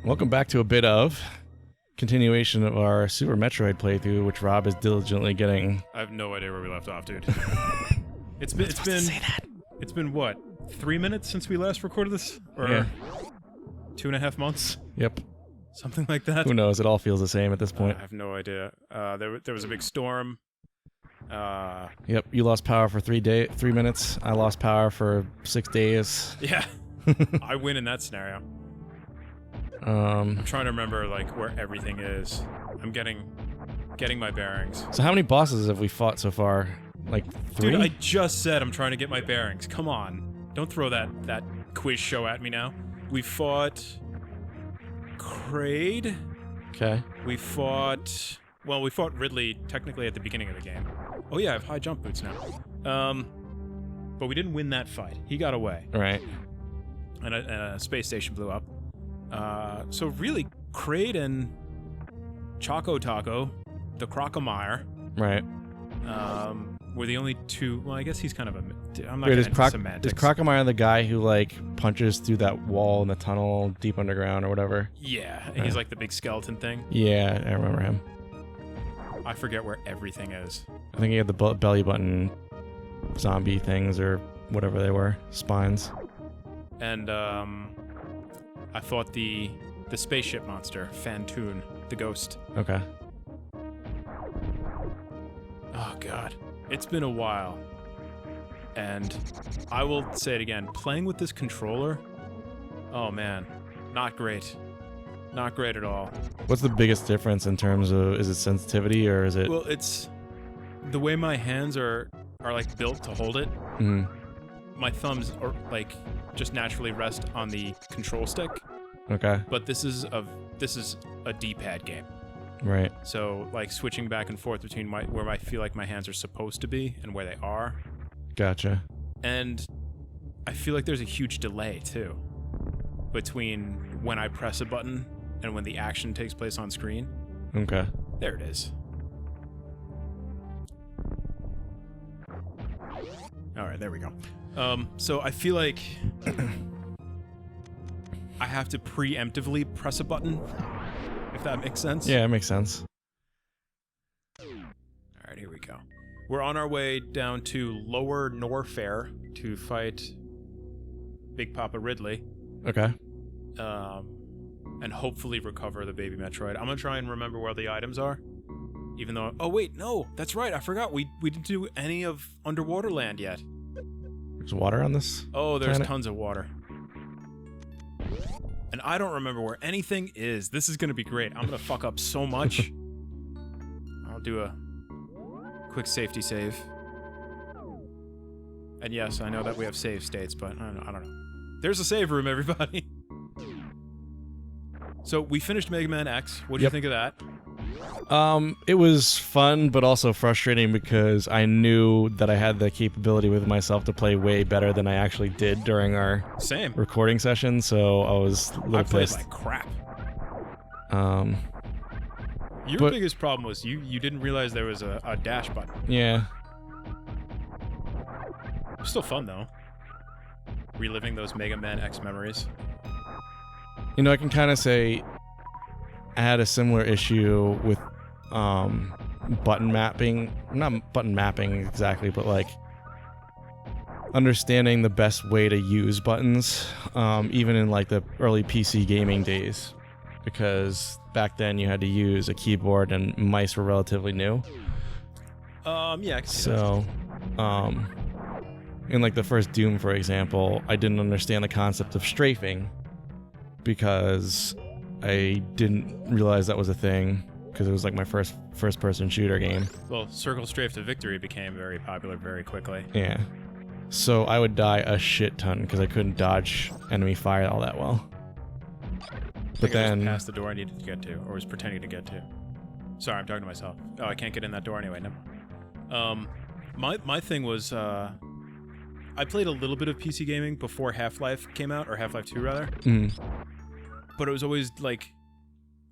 Welcome back to a bit of continuation of our Super Metroid playthrough, which Rob is diligently getting. I have no idea where we left off, dude. It's been what, 3 minutes since we last recorded this, or Yeah. 2.5 months, Yep. something like that. Who knows? It all feels the same at this point. I have no idea. There was a big storm. Yep. You lost power for 3 minutes. I lost power for 6 days. Yeah, I win in that scenario. Um. I'm trying to remember like where everything is. I'm getting my bearings. So how many bosses have we fought so far? Like 3? Dude, I just said I'm trying to get my bearings. Come on, don't throw that quiz show at me now. We fought Kraid. Okay. We fought Ridley technically at the beginning of the game. Oh yeah, I have high jump boots now. But we didn't win that fight. He got away. All right. And a space station blew up. So really, Kraid and Choco Taco, the Crocomire, Right. were the only two. Well, I guess he's kind of a. I'm not Wait, getting is into semantics. Crocomire the guy who like punches through that wall in the tunnel deep underground or whatever? Yeah, and he's like the big skeleton thing. Yeah, I remember him. I forget where everything is. I think he had the belly button zombie things or whatever they were, spines. And I fought the spaceship monster, Fantoon, the ghost. Okay. Oh god, it's been a while. And I will say it again, playing with this controller, oh man, not great. Not great at all. What's the biggest difference in terms of, is it sensitivity or is it? Well, it's the way my hands are like built to hold it. Mhm. My thumbs are like just naturally rest on the control stick, Okay. but this is a D-pad game. Right. So like switching back and forth between where I feel like my hands are supposed to be and where they are. Gotcha. And I feel like there's a huge delay too between when I press a button and when the action takes place on screen. Okay. There it is. All right, there we go. So I feel like I have to preemptively press a button, if that makes sense. Yeah, it makes sense. All right, here we go. We're on our way down to Lower Norfair to fight Big Papa Ridley. Okay. And hopefully recover the baby Metroid. I'm gonna try and remember where the items are. Even though, oh wait, no, that's right, I forgot. We didn't do any of Underwater Land yet. There's water on this? Oh, there's planet? tons of water. And I don't remember where anything is. This is gonna be great. I'm gonna fuck up so much. I'll do a quick safety save. And yes, I know that we have save states, but I don't know. There's a save room, everybody. So we finished Mega Man X. What do you think of that? It was fun, but also frustrating because I knew that I had the capability with myself to play way better than I actually did during our Same. recording session, so I was a little I played pissed. like crap. Your but- biggest problem was you didn't realize there was a dash button. Yeah. Still fun though. Reliving those Mega Man X memories. You know, I can kind of say I had a similar issue with button mapping. Not button mapping exactly, but like understanding the best way to use buttons, even in like the early PC gaming days. Because back then you had to use a keyboard and mice were relatively new. Yeah, I can see So, in like the first Doom, for example, I didn't understand the concept of strafing because I didn't realize that was a thing because it was like my first person shooter game. that. Well, Circle Strafe to Victory became very popular very quickly. Yeah. So I would die a shit ton because I couldn't dodge enemy fire all that well. But I just then passed the door I needed to get to, or was pretending to get to. Sorry, I'm talking to myself. Oh, I can't get in that door anyway. Never. My thing was I played a little bit of PC gaming before Half-Life came out, or Half-Life 2 rather. But it was always like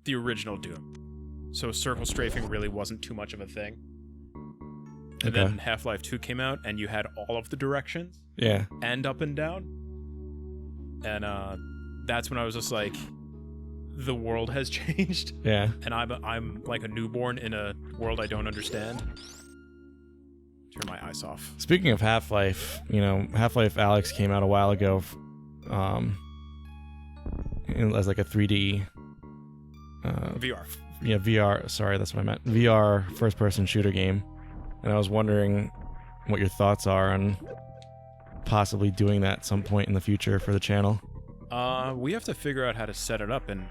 the original Doom. So circle strafing really wasn't too much of a thing. And then Half-Life 2 came out and you had all of the directions. Yeah. And up and down. And that's when I was just like, the world has changed. Yeah. And I'm like a newborn in a world I don't understand. Turn my eyes off. Speaking of Half-Life, Half-Life Alyx came out a while ago, as like a 3D. VR. Yeah, VR. Sorry, that's what I meant. VR first-person shooter game, and I was wondering what your thoughts are on possibly doing that at some point in the future for the channel. We have to figure out how to set it up in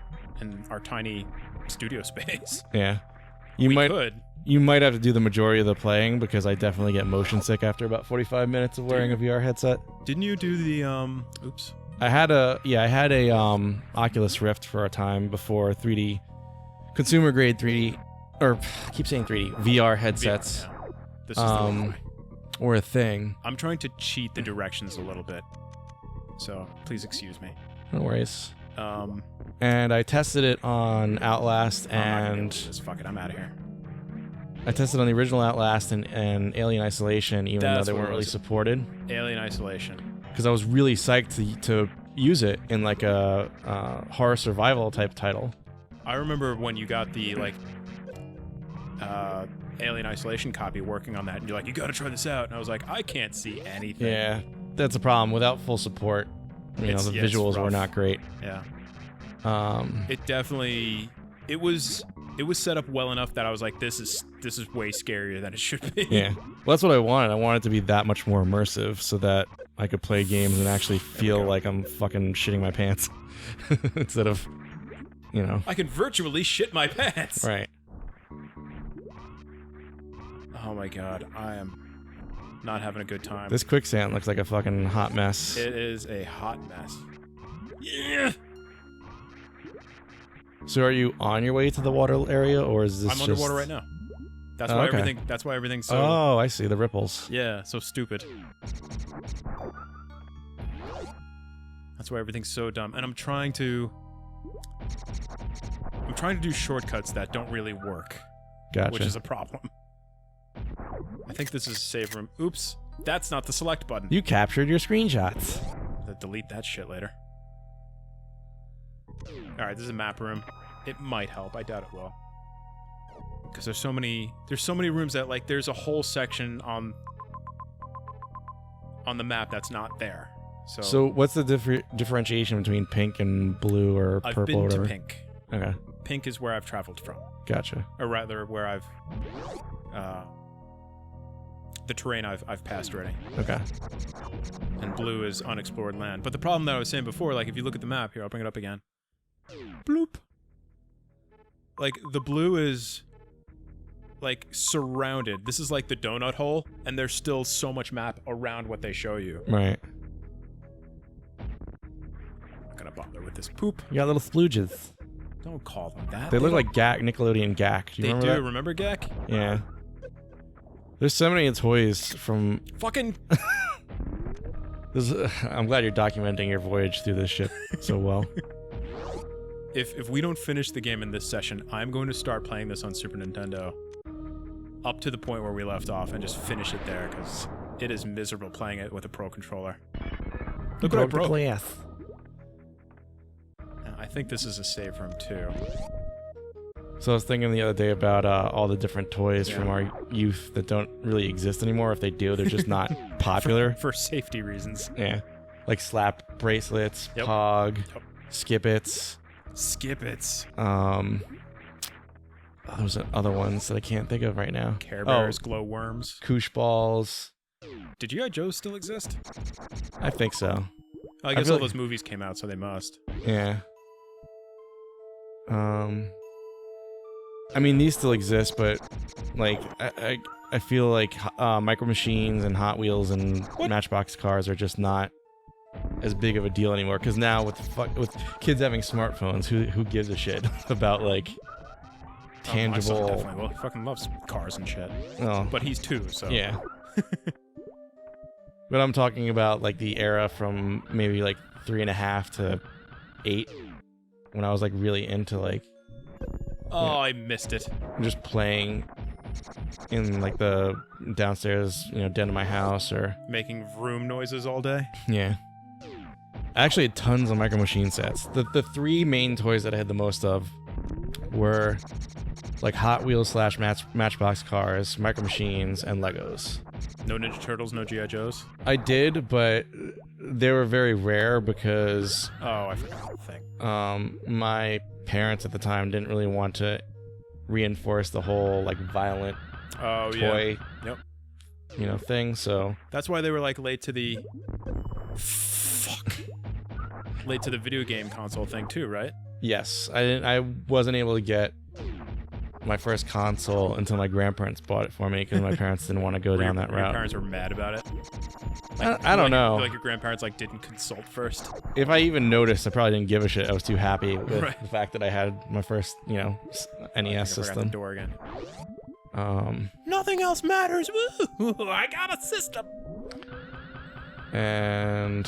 our tiny studio space. Yeah. We could. You might have to do the majority of the playing because I definitely get motion sick after about 45 minutes of wearing a VR headset. Didn't you do the oops? I had a Oculus Rift for a time before 3D consumer grade 3D, or I keep saying 3D VR headsets. VR, yeah. This is the wrong way. Were a thing. I'm trying to cheat the directions a little bit, so please excuse me. No worries. And I tested it on Outlast and fuck it, I'm out of here. I tested on the original Outlast and Alien Isolation, even though they weren't really supported. Alien Isolation. Because I was really psyched to use it in like a horror survival type title. I remember when you got the Alien Isolation copy working on that, and you're like, you gotta try this out. And I was like, I can't see anything. Yeah, that's a problem. Without full support, the visuals were not great. Yeah. It definitely it was set up well enough that I was like, this is way scarier than it should be. Yeah. Well, that's what I wanted. I wanted it to be that much more immersive so that I could play games and actually feel like I'm fucking shitting my pants instead of, I can virtually shit my pants. Right. Oh my god, I am not having a good time. This quicksand looks like a fucking hot mess. It is a hot mess. Yeah. So are you on your way to the water area, or is this I'm underwater right now. That's why everything's so... Oh, I see. The ripples. Yeah, so stupid. That's why everything's so dumb. And I'm trying to do shortcuts that don't really work. Gotcha. Which is a problem. I think this is a save room. Oops. That's not the select button. You captured your screenshots. I'll delete that shit later. Alright, this is a map room. It might help. I doubt it will. Because there's so many rooms that, like, there's a whole section on the map that's not there. So what's the differentiation between pink and blue or purple? I've been or whatever? to pink. Okay. Pink is where I've traveled from. Gotcha. Or rather, where I've... the terrain I've passed already. Okay. And blue is Unexplored Land. But the problem that I was saying before, like, if you look at the map, here, I'll bring it up again. Bloop. Like, the blue is, like, surrounded. This is like the donut hole, and there's still so much map around what they show you. Right. I'm not gonna bother with this poop. You got little splooges. Don't call them that. They look like Gak, Nickelodeon Gak. Do you remember that? Remember Gak? Yeah. There's so many toys from... Fucking... I'm glad you're documenting your voyage through this shit so well. If we don't finish the game in this session, I'm going to start playing this on Super Nintendo up to the point where we left off and just finish it there, because it is miserable playing it with a Pro controller. Look what I broke. I think this is a save room too. So I was thinking the other day about all the different toys from our youth that don't really exist anymore. If they do, they're just not popular. For safety reasons. Yeah. Like slap bracelets, Pog, Skip-Its. Skip-Its. Those are other ones that I can't think of right now. Care Bears, glow worms. Koosh balls. Did G.I. Joe still exist? I think so. I guess all those movies came out, so they must. Yeah. I mean, these still exist, but like I feel like Micro Machines and Hot Wheels and Matchbox cars are just not as big of a deal anymore. Because now with kids having smartphones, who gives a shit about like tangible? My son definitely will. He fucking loves cars and shit. Oh, but he's 2, so yeah. But I'm talking about like the era from maybe like 3.5 to 8, when I was like really into like. Oh, I missed it. Just playing in like the downstairs, den of my house, or making vroom noises all day. Yeah. I actually had tons of Micro Machine sets. The three main toys that I had the most of were like Hot Wheels / Matchbox cars, Micro Machines, and Legos. No Ninja Turtles, no G.I. Joes? I did, but they were very rare because Oh, I forgot the thing. my parents at the time didn't really want to reinforce the whole like violent toy Yep. Thing, so That's why they were like late to the video game console thing too, right? yes, I wasn't able to get my first console until my grandparents bought it for me because my parents didn't want to go down that route. Your parents were mad about it? I don't know. Like your grandparents like didn't consult first? If I even noticed, I probably didn't give a shit. I was too happy with Right. the fact that I had my first, NES I system. forgot the door again. Nothing else matters. Woo! I got a system. And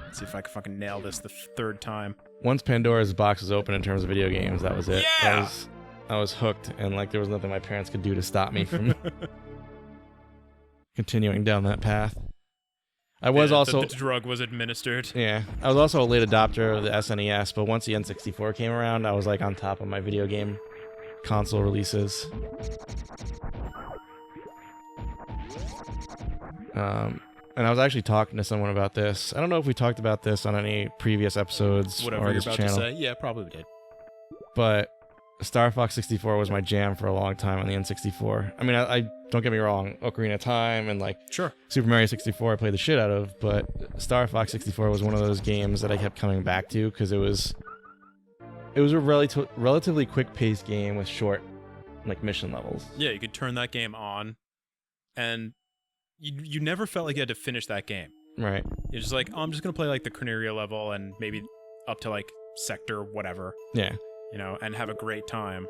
Let's see if I can fucking nail this the third time. once Pandora's box was open in terms of video games, that was it. Yeah! I was hooked, and like there was nothing my parents could do to stop me from continuing down that path. I was also the drug was administered. yeah, I was also a late adopter of the SNES, but once the N64 came around, I was like on top of my video game console releases. And I was actually talking to someone about this. I don't know if we talked about this on any previous episodes Whatever or you're this about channel, to say. Yeah, probably did. but Star Fox 64 was my jam for a long time on the N64. I mean, I don't get me wrong, Ocarina of Time and like Sure. Super Mario 64 I played the shit out of, but Star Fox 64 was one of those games that I kept coming back to because it was a relatively quick-paced game with short like mission levels. Yeah, you could turn that game on, and you never felt like you had to finish that game. Right. You're just like, oh, I'm just gonna play like the Corneria level and maybe up to like sector whatever, Yeah. and have a great time.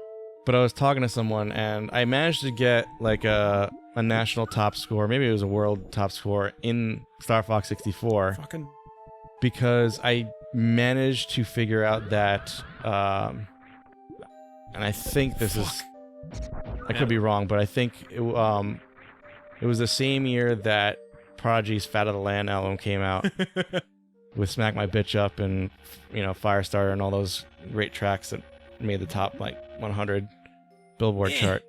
But I was talking to someone, and I managed to get like a national top score, maybe it was a world top score in Star Fox 64, Fucking because I managed to figure out that, and I think this is, I could be wrong, but I think it was the same year that Prodigy's Fat of the Land album came out with Smack My Bitch Up and, Firestarter and all those great tracks that made the top like 100 Billboard chart.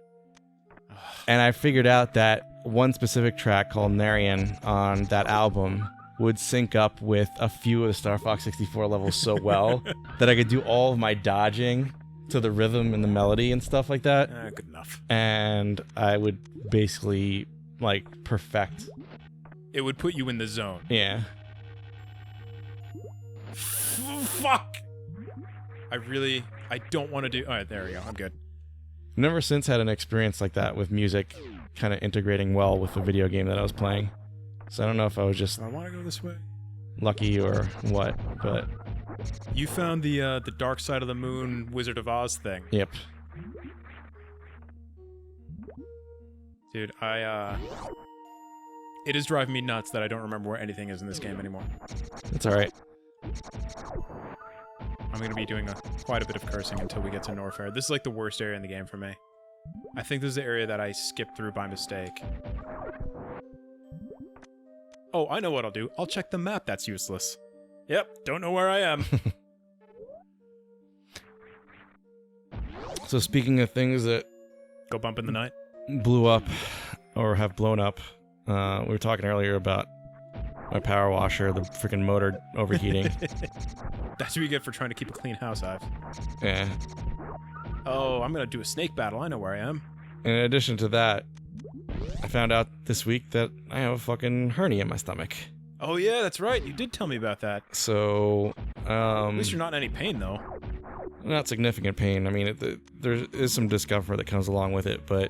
And I figured out that one specific track called Narian on that album would sync up with a few of the Star Fox 64 levels so well that I could do all of my dodging to the rhythm and the melody and stuff like that. good enough. And I would basically like perfect. It would put you in the zone. Yeah. Fuck. I don't want to do. All right, there we go. I'm good. Never since had an experience like that with music kind of integrating well with the video game that I was playing. So I don't know if I was just I want to go this way. lucky or what, but You found the Dark Side of the Moon Wizard of Oz thing. yep. Dude, it is driving me nuts that I don't remember where anything is in this game anymore. It's alright. I'm going to be doing quite a bit of cursing until we get to Norfair. This is like the worst area in the game for me. I think this is the area that I skipped through by mistake. Oh, I know what I'll do. I'll check the map. That's useless. Yep, don't know where I am. So speaking of things that Go bump in the night. blew up or have blown up, we were talking earlier about my power washer, the freaking motor overheating. That's what you get for trying to keep a clean house, Ives. Yeah. Oh, I'm going to do a snake battle. I know where I am. In addition to that, I found out this week that I have a fucking hernia in my stomach. Oh, yeah, that's right. You did tell me about that. So, At least you're not in any pain, though. not significant pain. I mean, there is some discomfort that comes along with it, but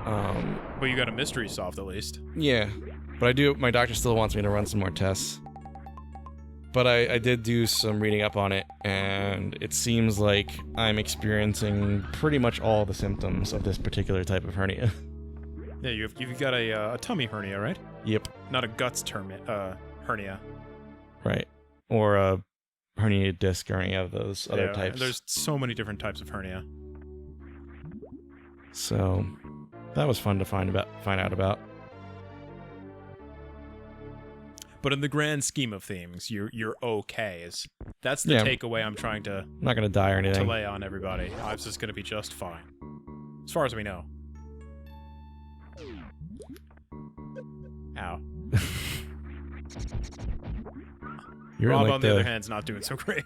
But you got a mystery solved, at least. yeah. But my doctor still wants me to run some more tests. But I did do some reading up on it, and it seems like I'm experiencing pretty much all the symptoms of this particular type of hernia. Yeah, you've got a tummy hernia, right? Yep. Not a guts hernia. Right. Or a herniated disc or any of those other types. There's so many different types of hernia. So that was fun to find out about. But in the grand scheme of things, you're okay. That's the takeaway I'm trying to I'm not gonna die or anything. to lay on everybody. Ives is gonna be just fine, as far as we know. Ow. Rob, on the other hand, is not doing so great.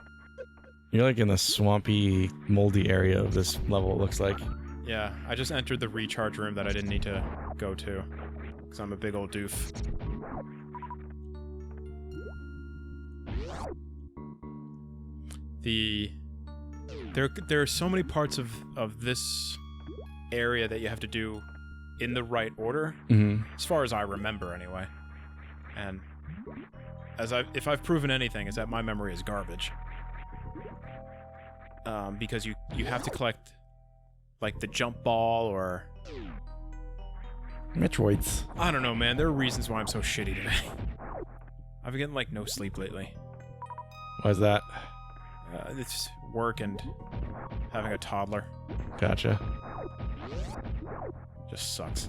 You're like in the swampy, moldy area of this level, it looks like. Yeah, I just entered the recharge room that I didn't need to go to, because I'm a big old doof. There are so many parts of this area that you have to do in the right order, as far as I remember anyway. And if I've proven anything, is that my memory is garbage. Because you have to collect like the jump ball or Metroids. I don't know, man. There are reasons why I'm so shitty today. I've been getting like no sleep lately. Why is that? It's work and having a toddler. Gotcha. Just sucks.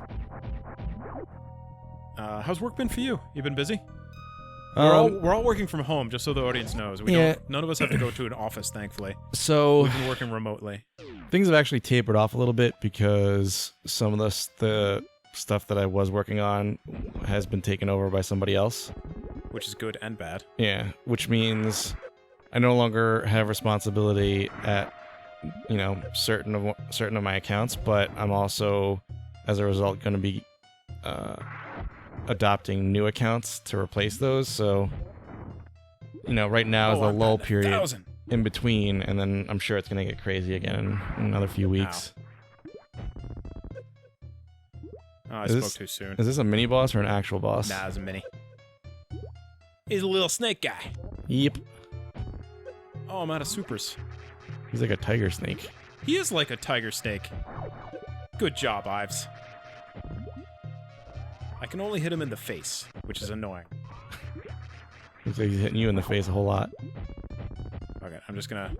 How's work been for you? You been busy? We're all working from home, just so the audience knows. None of us have to go to an office, thankfully. So we've been working remotely. Things have actually tapered off a little bit because some of the stuff that I was working on has been taken over by somebody else. Which is good and bad. Yeah, which means I no longer have responsibility at, certain of my accounts, but I'm also, as a result, going to be adopting new accounts to replace those. So, right now is the lull period 1,000. In between, and then I'm sure it's going to get crazy again in another few weeks. Oh, I spoke too soon. Is this a mini boss or an actual boss? Nah, it's a mini. He's a little snake guy. Yep. Oh, I'm out of supers. He's like a tiger snake. He is like a tiger snake. Good job, Ives. I can only hit him in the face, which is annoying. Looks like he's hitting you in the face a whole lot. Okay, I'm just gonna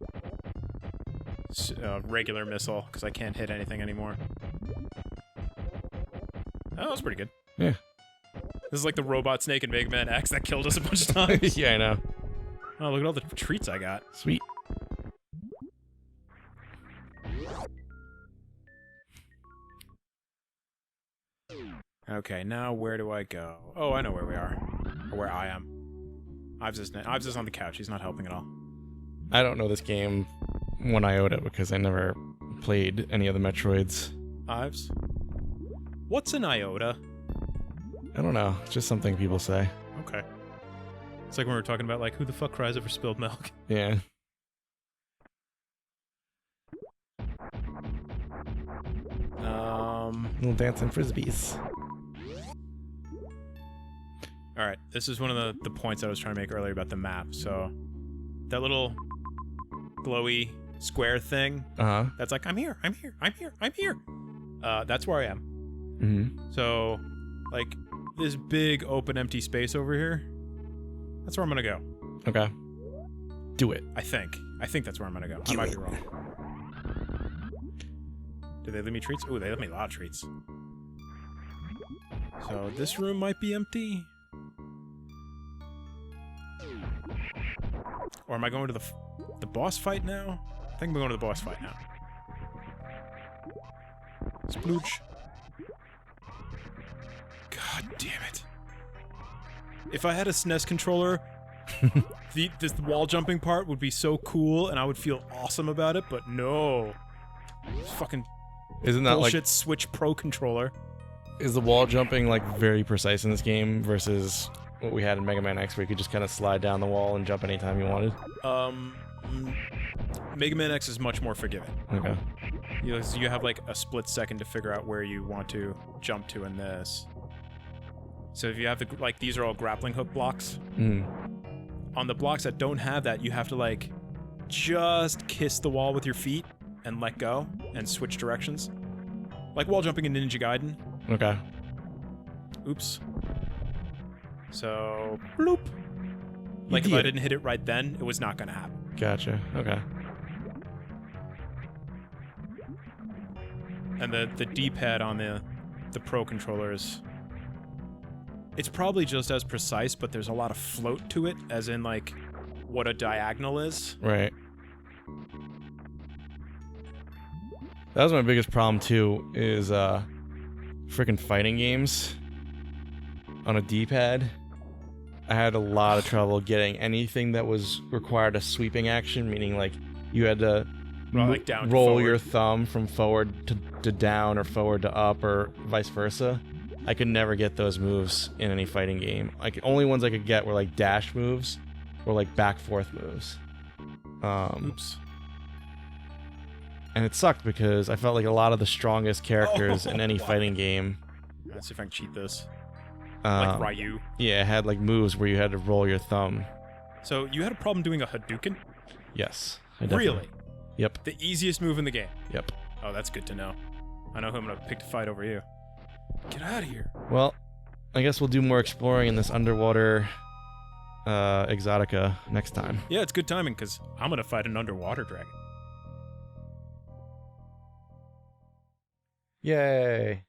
regular missile because I can't hit anything anymore. Oh, that's pretty good. Yeah. This is like the robot snake in Mega Man X that killed us a bunch of times. Yeah, I know. Oh, look at all the treats I got. Sweet. Okay, now where do I go? Oh, I know where we are. Or where I am. Ives is on the couch. He's not helping at all. I don't know this game one iota because I never played any of the Metroids. Ives? What's an iota? I don't know. It's just something people say. Okay. It's like when we were talking about, like, who the fuck cries over spilled milk? Yeah. Little dancing frisbees. Alright, this is one of the points I was trying to make earlier about the map. So, that little glowy square thing, that's like, I'm here, I'm here, I'm here, I'm here. That's where I am. Mm-hmm. So, like, this big open empty space over here, that's where I'm gonna go. Okay. Do it. I think that's where I'm gonna go. I might be wrong. Did they leave me treats? Ooh, they left me a lot of treats. So this room might be empty. Or am I going to the boss fight now? I think I'm going to the boss fight now. Splooch. God damn it. If I had a SNES controller, this wall jumping part would be so cool and I would feel awesome about it, but no. Fucking isn't that bullshit like Switch Pro controller. Is the wall jumping like very precise in this game versus what we had in Mega Man X where you could just kind of slide down the wall and jump anytime you wanted? Mega Man X is much more forgiving. Okay. You have like a split second to figure out where you want to jump to in this. So if you have these are all grappling hook blocks. On the blocks that don't have that, you have to like just kiss the wall with your feet and let go and switch directions. Like wall jumping in Ninja Gaiden. Okay. Oops. So, bloop. Like if I didn't hit it right then, it was not gonna happen. Gotcha. Okay. And the D-pad on the Pro controller is It's probably just as precise, but there's a lot of float to it, as in, like, what a diagonal is. Right. That was my biggest problem, too, is, freaking fighting games on a D-pad. I had a lot of trouble getting anything that was required a sweeping action, meaning, like, you had to Like down to roll forward. your thumb from forward to down or forward to up or vice versa. I could never get those moves in any fighting game. Like, only ones I could get were, like, dash moves or, like, back-forth moves. Oops. And it sucked because I felt like a lot of the strongest characters in any fighting game... Let's see if I can cheat this. Like Ryu. Yeah, it had, like, moves where you had to roll your thumb. So you had a problem doing a Hadouken? Yes. I definitely- Really? Yep. The easiest move in the game? Yep. Oh, that's good to know. I know who I'm gonna pick to fight over you. Get out of here. Well, I guess we'll do more exploring in this underwater Exotica next time. Yeah, it's good timing, because I'm gonna fight an underwater dragon. Yay!